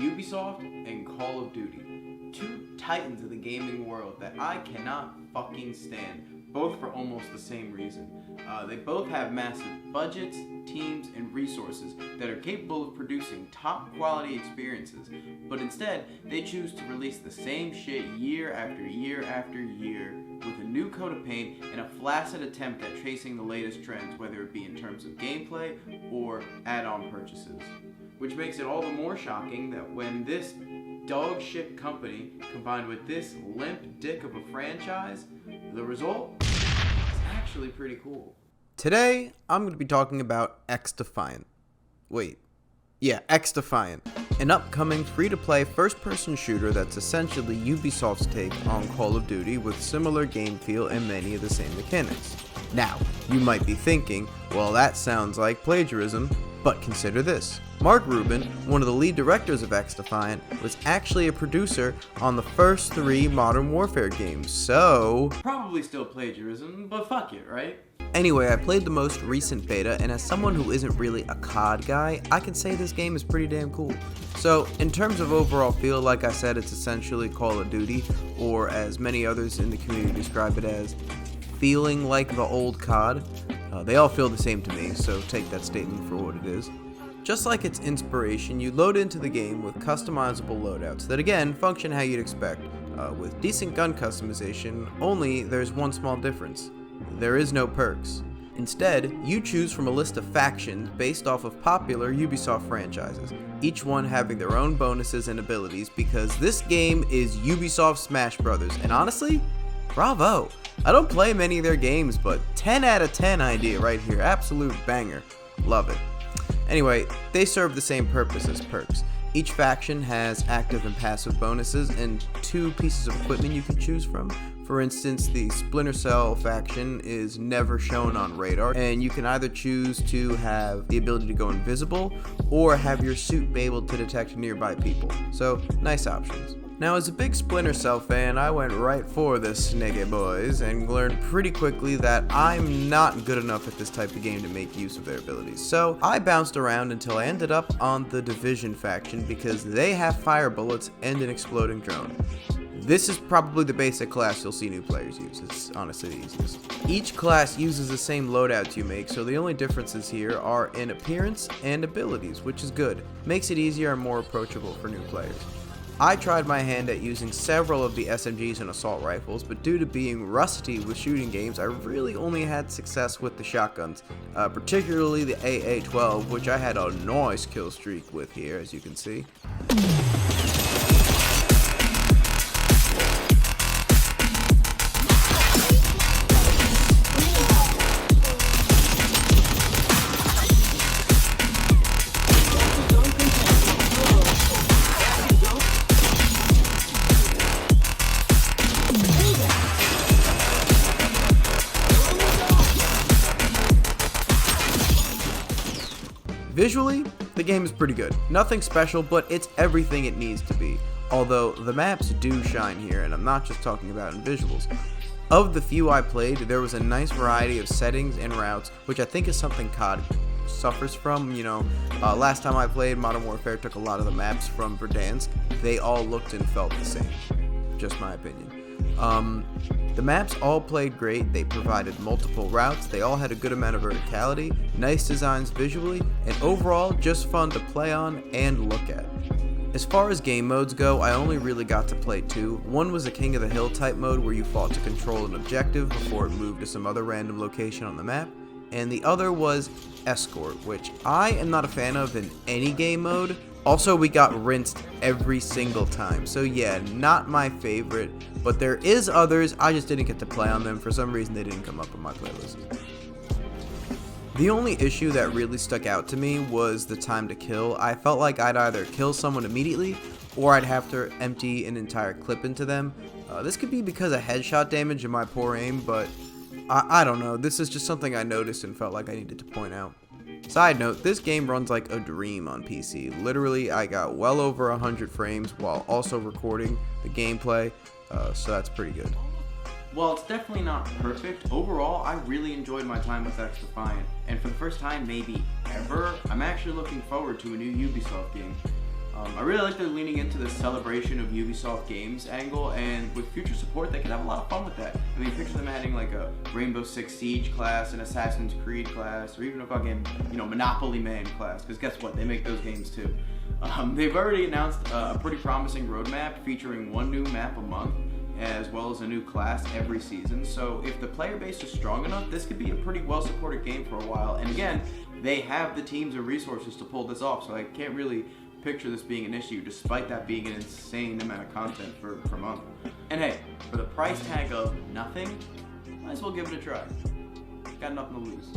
Ubisoft and Call of Duty. Two titans of the gaming world that I cannot fucking stand, both for almost the same reason. They both have massive budgets, teams, and resources that are capable of producing top quality experiences, but instead they choose to release the same shit year after year after year with a new coat of paint and a flaccid attempt at chasing the latest trends, whether it be in terms of gameplay or add-on purchases. Which makes it all the more shocking that when this dog shit company combined with this limp dick of a franchise, the result is actually pretty cool. Today, I'm going to be talking about XDefiant. XDefiant, an upcoming free-to-play first-person shooter that's essentially Ubisoft's take on Call of Duty with similar game feel and many of the same mechanics. Now, you might be thinking, well, that sounds like plagiarism, but consider this. Mark Rubin, one of the lead directors of XDefiant, was actually a producer on the first 3 Modern Warfare games, so probably still plagiarism, but fuck it, right? Anyway, I played the most recent beta, and as someone who isn't really a COD guy, I can say this game is pretty damn cool. So, in terms of overall feel, like I said, it's essentially Call of Duty, or as many others in the community describe it as, feeling like the old COD. They all feel the same to me, so take that statement for what it is. Just like its inspiration, you load into the game with customizable loadouts that again function how you'd expect, with decent gun customization, only there's one small difference. There is no perks. Instead, you choose from a list of factions based off of popular Ubisoft franchises, each one having their own bonuses and abilities because this game is Ubisoft Smash Brothers, and honestly, bravo! I don't play many of their games, but 10 out of 10 idea right here, absolute banger. Love it. Anyway, they serve the same purpose as perks. Each faction has active and passive bonuses and 2 pieces of equipment you can choose from. For instance, the Splinter Cell faction is never shown on radar, and you can either choose to have the ability to go invisible or have your suit be able to detect nearby people. So, nice options. Now, as a big Splinter Cell fan, I went right for this nigga boys and learned pretty quickly that I'm not good enough at this type of game to make use of their abilities. So I bounced around until I ended up on the Division faction because they have fire bullets and an exploding drone. This is probably the basic class you'll see new players use. It's honestly the easiest. Each class uses the same loadouts you make, so the only differences here are in appearance and abilities, which is good. Makes it easier and more approachable for new players. I tried my hand at using several of the SMGs and assault rifles, but due to being rusty with shooting games, I really only had success with the shotguns, particularly the AA-12, which I had a nice kill streak with here, as you can see. Visually, the game is pretty good. Nothing special, but it's everything it needs to be. Although, the maps do shine here, and I'm not just talking about in visuals. Of the few I played, there was a nice variety of settings and routes, which I think is something COD suffers from. Last time I played, Modern Warfare took a lot of the maps from Verdansk. They all looked and felt the same. Just my opinion. The maps all played great, they provided multiple routes, they all had a good amount of verticality, nice designs visually, and overall just fun to play on and look at. As far as game modes go, I only really got to play 2. One was a King of the Hill type mode where you fought to control an objective before it moved to some other random location on the map, and the other was Escort, which I am not a fan of in any game mode. Also, we got rinsed every single time, so yeah, not my favorite, but there is others, I just didn't get to play on them. For some reason, they didn't come up on my playlist. The only issue that really stuck out to me was the time to kill. I felt like I'd either kill someone immediately, or I'd have to empty an entire clip into them. This could be because of headshot damage and my poor aim, but I don't know, this is just something I noticed and felt like I needed to point out. Side note, this game runs like a dream on PC. Literally, I got well over 100 frames while also recording the gameplay, so that's pretty good. While it's definitely not perfect, overall, I really enjoyed my time with XDefiant, and for the first time maybe ever, I'm actually looking forward to a new Ubisoft game. I really like they're leaning into the celebration of Ubisoft games angle, and with future support they can have a lot of fun with that. I mean, picture them adding like a Rainbow Six Siege class, an Assassin's Creed class, or even a fucking, Monopoly Man class, because guess what, they make those games too. They've already announced a pretty promising roadmap featuring one new map a month, as well as a new class every season. So if the player base is strong enough, this could be a pretty well supported game for a while. And again, they have the teams and resources to pull this off, so I can't really picture this being an issue, despite that being an insane amount of content per month. And hey, for the price tag of nothing, might as well give it a try. Got nothing to lose.